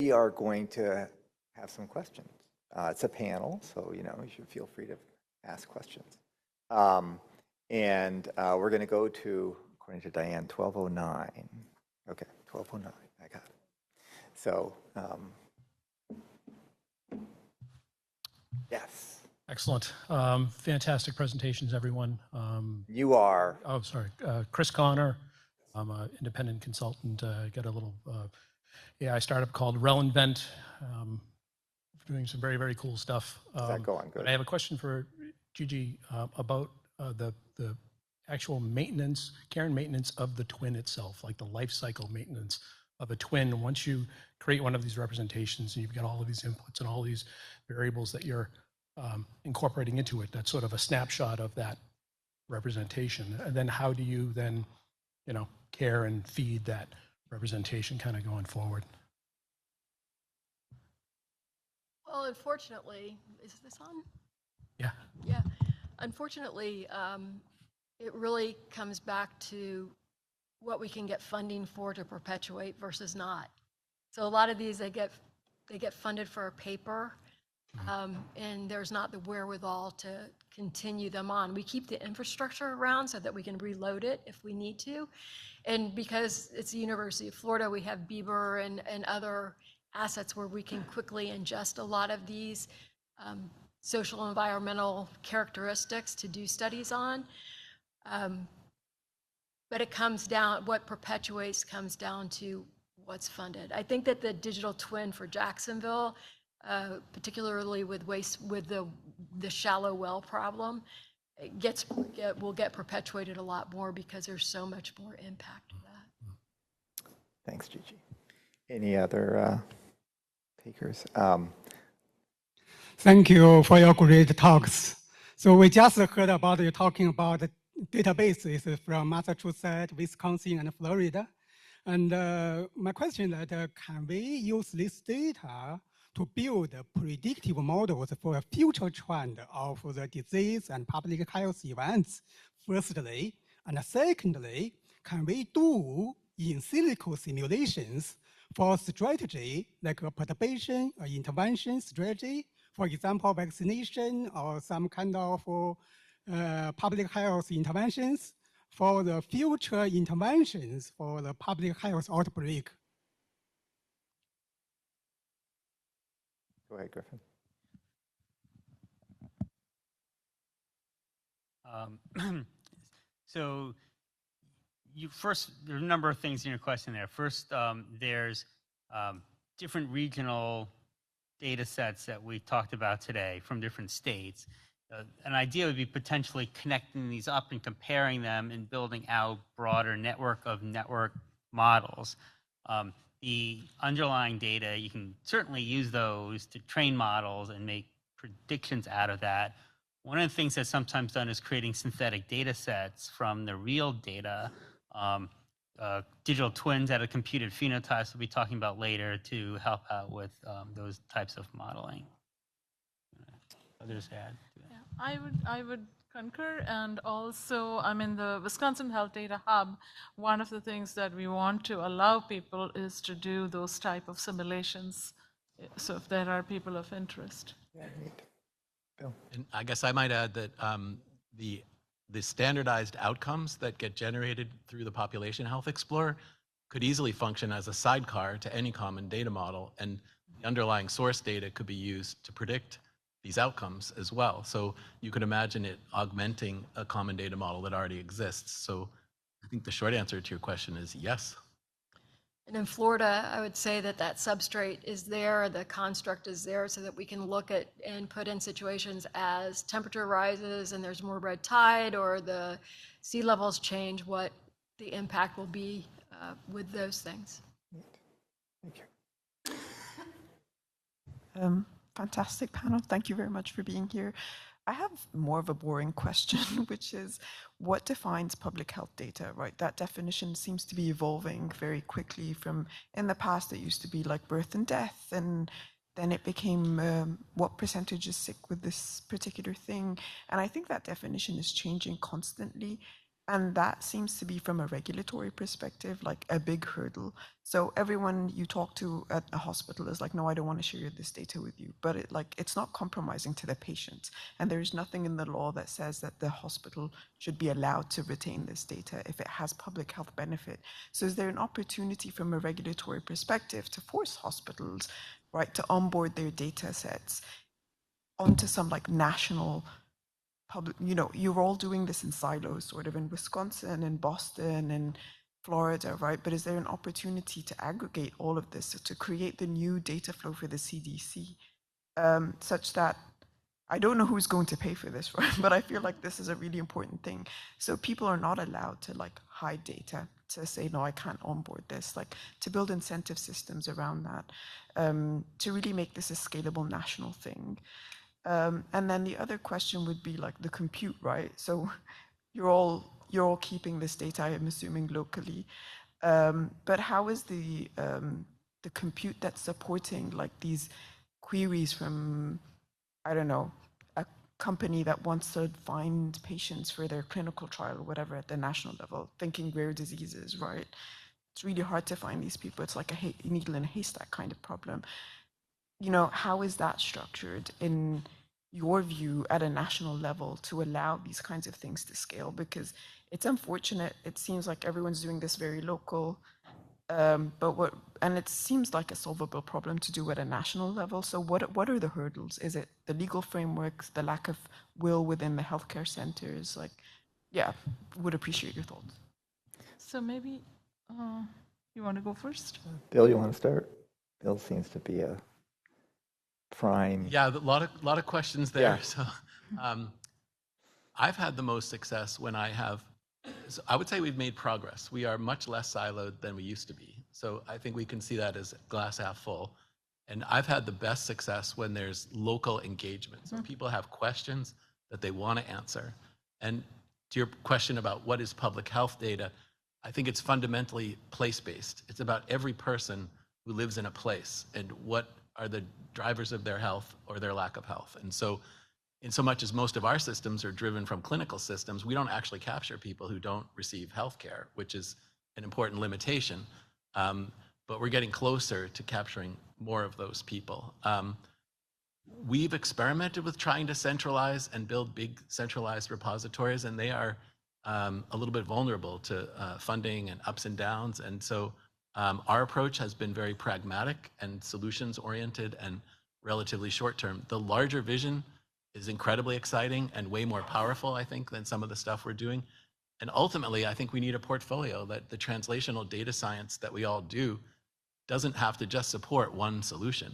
we are going to have some questions. It's a panel, so you should feel free to ask questions. And we're going to go to, according to Diane, 1209. Okay, 1209. I got it. So, yes. Excellent. Fantastic presentations, everyone. You are? Oh, sorry. Chris Connor. I'm an independent consultant. Got a little AI startup called RelInvent. Doing some very, very cool stuff. Is that going good? But I have a question for Gigi about the actual maintenance, care and maintenance of the twin itself, like the life cycle maintenance of a twin. Once you create one of these representations and you've got all of these inputs and all these variables that you're incorporating into it, that's sort of a snapshot of that representation. And then how do you then, care and feed that representation kind of going forward? Well, unfortunately, is this on? Yeah. Yeah. Unfortunately, it really comes back to what we can get funding for to perpetuate versus not. So a lot of these, they get funded for a paper, and there's not the wherewithal to continue them on. We keep the infrastructure around so that we can reload it if we need to. And because it's the University of Florida, we have Bieber and other assets where we can quickly ingest a lot of these social environmental characteristics to do studies on. But it comes down, what perpetuates comes down to what's funded. I think that the digital twin for Jacksonville, particularly with the shallow well problem, will get perpetuated a lot more because there's so much more impact to that. Thanks, Gigi. Any other takers? Thank you for your great talks. So we just heard about you talking about the databases from Massachusetts, Wisconsin, and Florida. And my question is that can we use this data to build predictive models for a future trend of the disease and public health events, firstly? And secondly, can we do in silico simulations for strategy, like a perturbation or intervention strategy, for example, vaccination or some kind of public health interventions for the future interventions for the public health outbreak? Go ahead, Griffin. So there are a number of things in your question there. First, there's different regional data sets that we talked about today from different states. An idea would be potentially connecting these up and comparing them and building out broader network models. The underlying data, you can certainly use those to train models and make predictions out of that. One of the things that's sometimes done is creating synthetic data sets from the real data. Digital twins out of computed phenotypes we'll be talking about later to help out with those types of modeling. Others add to that. Yeah, I would concur, and also, the Wisconsin Health Data Hub, one of the things that we want to allow people is to do those type of simulations, so if there are people of interest. Yeah, neat. Bill. And I guess I might add that the standardized outcomes that get generated through the Population Health Explorer could easily function as a sidecar to any common data model, and the underlying source data could be used to predict these outcomes as well. So you could imagine it augmenting a common data model that already exists. So I think the short answer to your question is yes. And in Florida, I would say that substrate is there, the construct is there, so that we can look at and put in situations as temperature rises and there's more red tide or the sea levels change, what the impact will be with those things. Thank you. Fantastic panel. Thank you very much for being here. I have more of a boring question, which is what defines public health data, right? That definition seems to be evolving very quickly from in the past it used to be like birth and death, and then it became what percentage is sick with this particular thing. And I think that definition is changing constantly. And that seems to be, from a regulatory perspective, like a big hurdle. So everyone you talk to at a hospital is like, no, I don't want to share this data with you. But it's not compromising to the patient. And there's nothing in the law that says that the hospital should be allowed to retain this data if it has public health benefit. So is there an opportunity from a regulatory perspective to force hospitals, right, to onboard their data sets onto some like national public, you're all doing this in silos, sort of in Wisconsin and Boston and Florida, right? But is there an opportunity to aggregate all of this, to create the new data flow for the CDC, such that I don't know who's going to pay for this, right? But I feel like this is a really important thing. So people are not allowed to like hide data, to say, no, I can't onboard this, like to build incentive systems around that, to really make this a scalable national thing. And then the other question would be like the compute, right? So you're all keeping this data, I'm assuming, locally. But how is the compute that's supporting like these queries from, I don't know, a company that wants to find patients for their clinical trial or whatever at the national level, thinking rare diseases, right? It's really hard to find these people. It's like a needle in a haystack kind of problem. How is that structured in your view at a national level to allow these kinds of things to scale? Because it's unfortunate. It seems like everyone's doing this very local, and it seems like a solvable problem to do at a national level. So what are the hurdles? Is it the legal frameworks, the lack of will within the healthcare centers? Like, yeah, would appreciate your thoughts. So maybe you want to go first? Bill, you want to start? Bill seems to be a prime. Yeah, a lot of questions there. Yeah. So I've had the most success when so I would say we've made progress. We are much less siloed than we used to be. So I think we can see that as glass half full. And I've had the best success when there's local engagement. So people have questions that they want to answer. And to your question about what is public health data, I think it's fundamentally place-based. It's about every person who lives in a place and what are the drivers of their health or their lack of health. And so in so much as most of our systems are driven from clinical systems, we don't actually capture people who don't receive healthcare, which is an important limitation. But we're getting closer to capturing more of those people. We've experimented with trying to centralize and build big centralized repositories, and they are a little bit vulnerable to funding and ups and downs. And so our approach has been very pragmatic and solutions oriented and relatively short term. The larger vision is incredibly exciting and way more powerful, I think, than some of the stuff we're doing. And ultimately, I think we need a portfolio that the translational data science that we all do doesn't have to just support one solution.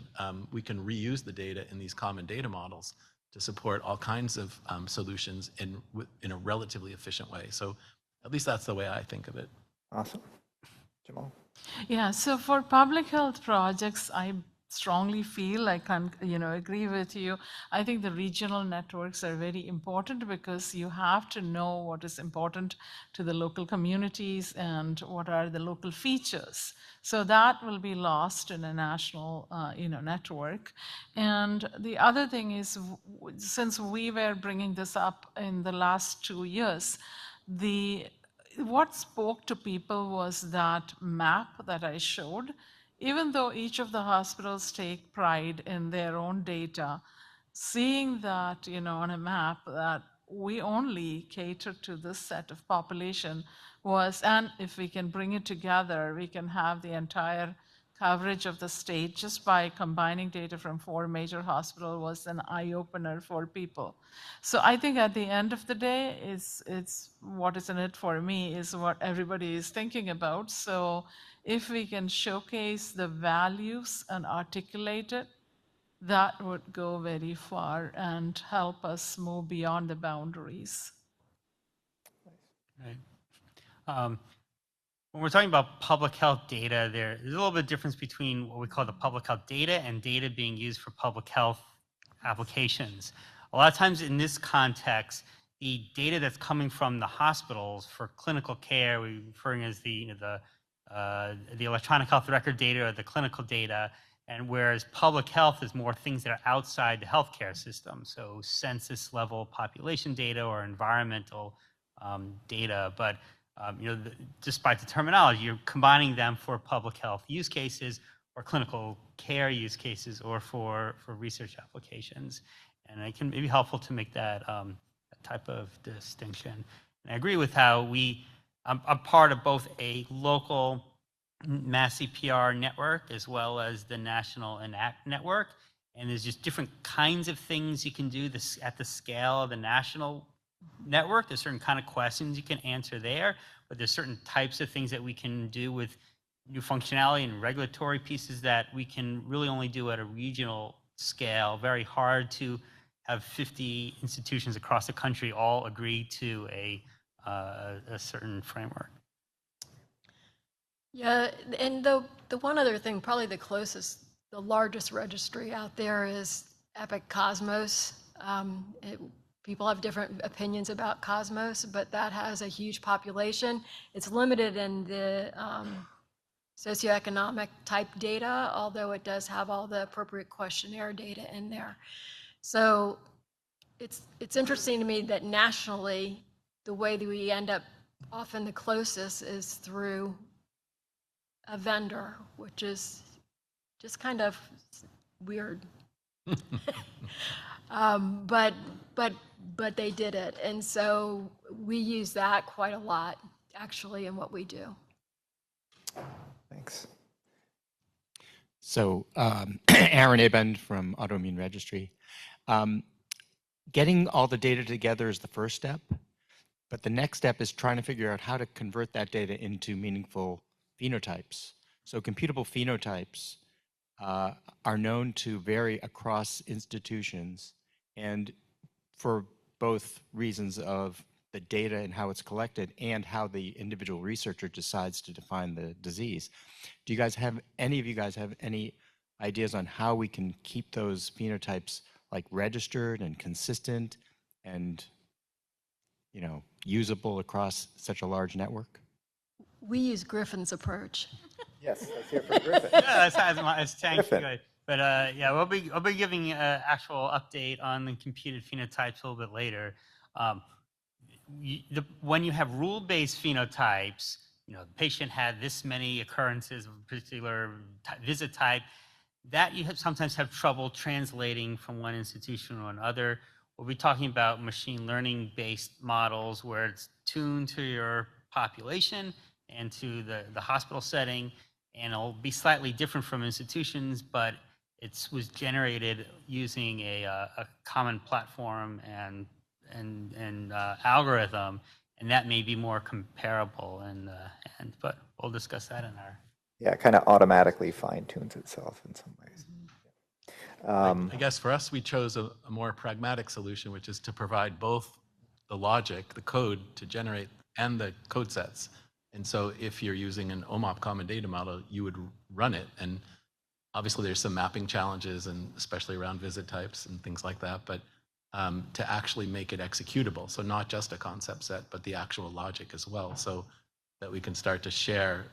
We can reuse the data in these common data models to support all kinds of solutions in a relatively efficient way. So at least that's the way I think of it. Awesome. Jamal? Yeah, so for public health projects, I strongly feel I can agree with you. I think the regional networks are very important because you have to know what is important to the local communities and what are the local features. So that will be lost in a national network. And the other thing is, since we were bringing this up in the last 2 years, what spoke to people was that map that I showed. Even though each of the hospitals take pride in their own data, seeing that, on a map that we only cater to this set of population and if we can bring it together, we can have the entire coverage of the state just by combining data from 4 major hospitals was an eye-opener for people. So I think at the end of the day, it's what is in it for me is what everybody is thinking about. So if we can showcase the values and articulate it, that would go very far and help us move beyond the boundaries. Right. When we're talking about public health data, there's a little bit of difference between what we call the public health data and data being used for public health applications. A lot of times in this context, the data that's coming from the hospitals for clinical care, we're referring as the electronic health record data or the clinical data, and whereas public health is more things that are outside the healthcare system, so census level population data or environmental data, but just by the terminology, you're combining them for public health use cases or clinical care use cases or for research applications. And it can be helpful to make that type of distinction. And I agree with how I'm part of both a local mass CPR network as well as the national ENACT network. And there's just different kinds of things you can do this at the scale of the national network. There's certain kind of questions you can answer there, but there's certain types of things that we can do with new functionality and regulatory pieces that we can really only do at a regional scale. Very hard to have 50 institutions across the country all agree to a certain framework. Yeah, and the one other thing, probably the largest registry out there is Epic Cosmos. People have different opinions about Cosmos, but that has a huge population. It's limited in the socioeconomic type data, although it does have all the appropriate questionnaire data in there. So it's interesting to me that nationally, the way that we end up often the closest is through a vendor, which is just kind of weird. But they did it. And so we use that quite a lot, actually, in what we do. Thanks. So Aaron Abend from Autoimmune Registry. Getting all the data together is the first step, but the next step is trying to figure out how to convert that data into meaningful phenotypes. So computable phenotypes are known to vary across institutions, and for both reasons of the data and how it's collected and how the individual researcher decides to define the disease. Do you guys have, any of you guys have any ideas on how we can keep those phenotypes like registered and consistent and, you know, usable across such a large network? We use Griffin's approach. Yes, let's hear from Griffin. Yeah, thanks. Griffin. Good. But yeah, we'll be giving an actual update on the computed phenotypes a little bit later. When you have rule-based phenotypes, the patient had this many occurrences of a particular visit type, that you sometimes have trouble translating from one institution to another. We'll be talking about machine learning-based models where it's tuned to your population and to the hospital setting, and it'll be slightly different from institutions, but it was generated using a common platform and algorithm, and that may be more comparable. But we'll discuss that in our. Yeah, it kind of automatically fine-tunes itself in some ways. I guess for us, we chose a more pragmatic solution, which is to provide both the logic, the code to generate, and the code sets. And so if you're using an OMOP common data model, you would run it. And obviously there's some mapping challenges, and especially around visit types and things like that, but to actually make it executable. So not just a concept set, but the actual logic as well, so that we can start to share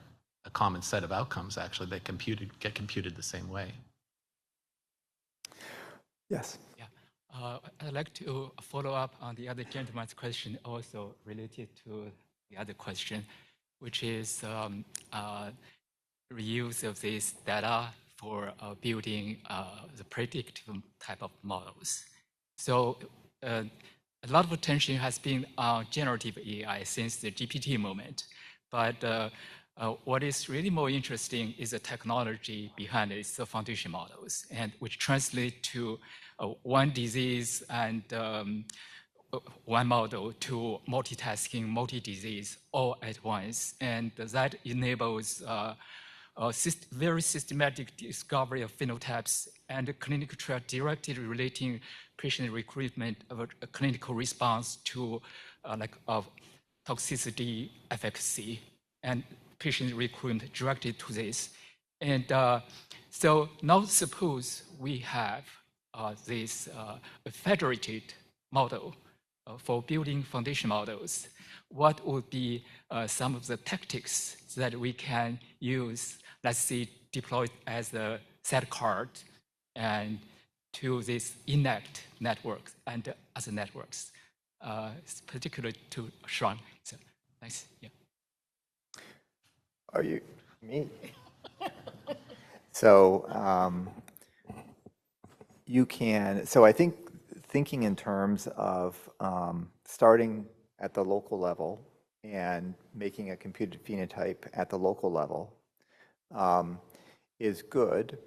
a common set of outcomes actually that get computed the same way. Yes. Yeah, I'd like to follow up on the other gentleman's question, also related to the other question, which is reuse of this data for building the predictive type of models. So a lot of attention has been on generative AI since the GPT moment, but what is really more interesting is the technology behind it, it's the foundation models, and which translate to one disease and one model to multitasking, multi-disease all at once. And that enables very systematic discovery of phenotypes and clinical trial directly relating patient recruitment of a clinical response to toxicity efficacy, and patient recruitment directed to this. And so now suppose we have this federated model for building foundation models. What would be some of the tactics that we can use, let's say, deployed as a set card and to this ENACT network and other networks? particularly to shrunk. So, thanks. Yeah. Are you, me? So you can, so I think thinking in terms of starting at the local level and making a computed phenotype at the local level is good.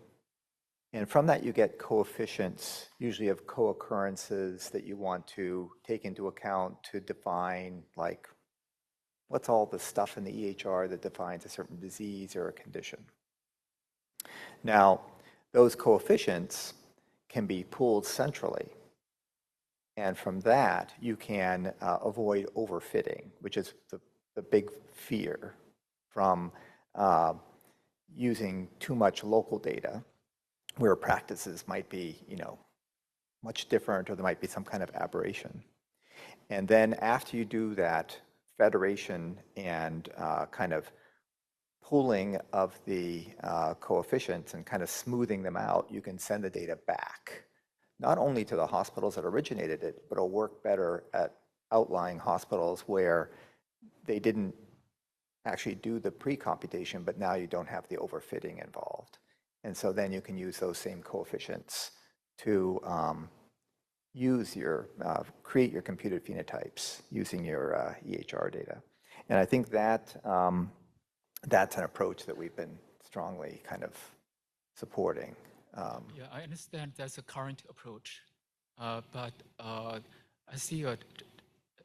And from that, you get coefficients, usually of co-occurrences that you want to take into account to define, like, what's all the stuff in the EHR that defines a certain disease or a condition. Now, those coefficients can be pooled centrally. And from that, you can avoid overfitting, which is the big fear from using too much local data, where practices might be, much different, or there might be some kind of aberration. And then after you do that federation and kind of pooling of the coefficients and kind of smoothing them out, you can send the data back, not only to the hospitals that originated it, but it'll work better at outlying hospitals where they didn't actually do the pre-computation, but now you don't have the overfitting involved. And so then you can use those same coefficients to create your computed phenotypes using your EHR data. And I think that that's an approach that we've been strongly kind of supporting. Yeah, I understand that's a current approach, but I see a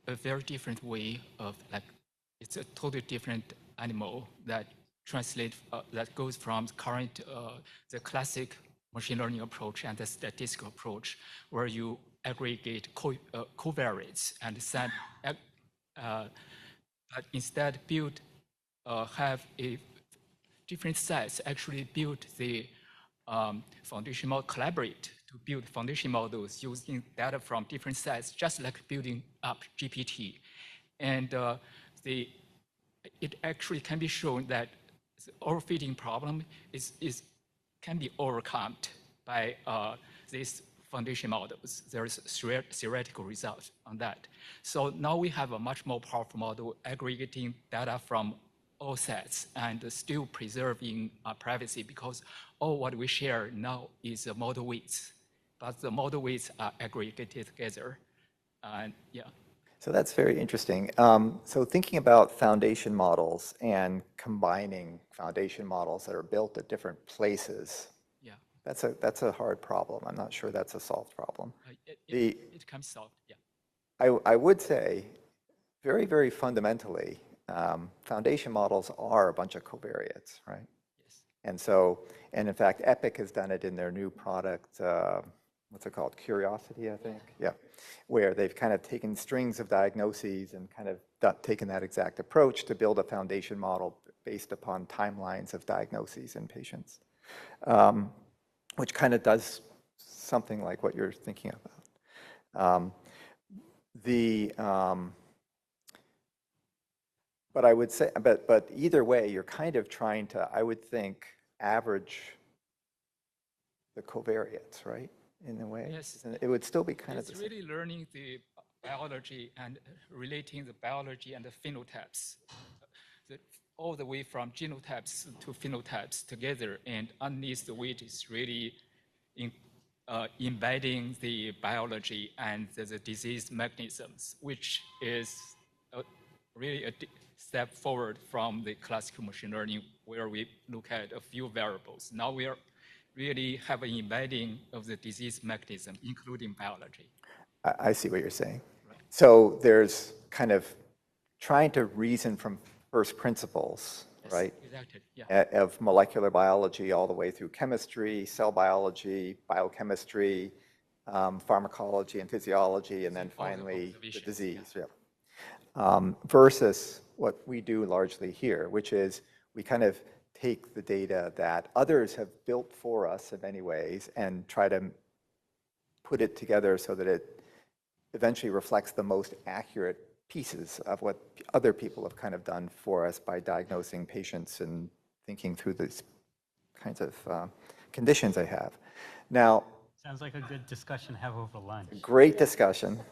very different way of, like, it's a totally different animal that that goes from current, the classic machine learning approach and the statistical approach, where you aggregate covariates and send, but instead have a different sets actually build the foundation model, collaborate to build foundation models using data from different sets, just like building up GPT. And it actually can be shown that the overfitting problem can be overcome by these foundation models. There is theoretical result on that. So now we have a much more powerful model aggregating data from all sets and still preserving privacy, because all what we share now is the model weights, but the model weights are aggregated together. Yeah. So that's very interesting. So thinking about foundation models and combining foundation models that are built at different places, yeah, that's a hard problem. I'm not sure that's a solved problem. It can be solved, yeah. I would say, very, very fundamentally, foundation models are a bunch of covariates, right? Yes. And in fact, Epic has done it in their new product, what's it called? Curiosity, I think. Yeah. Where they've kind of taken strings of diagnoses and kind of taken that exact approach to build a foundation model based upon timelines of diagnoses in patients, which kind of does something like what you're thinking about. But I would say, but either way, you're kind of trying to, I would think, average the covariates, right? In a way, Yes. It would still be kind of the It's same. really learning the biology and relating the biology and the phenotypes, all the way from genotypes to phenotypes together, and underneath the weight is really embedding the biology and the disease mechanisms, which is really a step forward from the classical machine learning, where we look at a few variables. Now we are really have an embedding of the disease mechanism, including biology. I see what you're saying. Right. So there's kind of trying to reason from first principles, Yes, right? exactly. Yeah. Of molecular biology all the way through chemistry, cell biology, biochemistry, pharmacology and physiology, and then finally the disease. Yeah. Versus what we do largely here, which is we kind of take the data that others have built for us in many ways and try to put it together so that it eventually reflects the most accurate pieces of what other people have kind of done for us by diagnosing patients and thinking through these kinds of conditions they have. Now, Sounds like a good discussion to have over lunch. great discussion.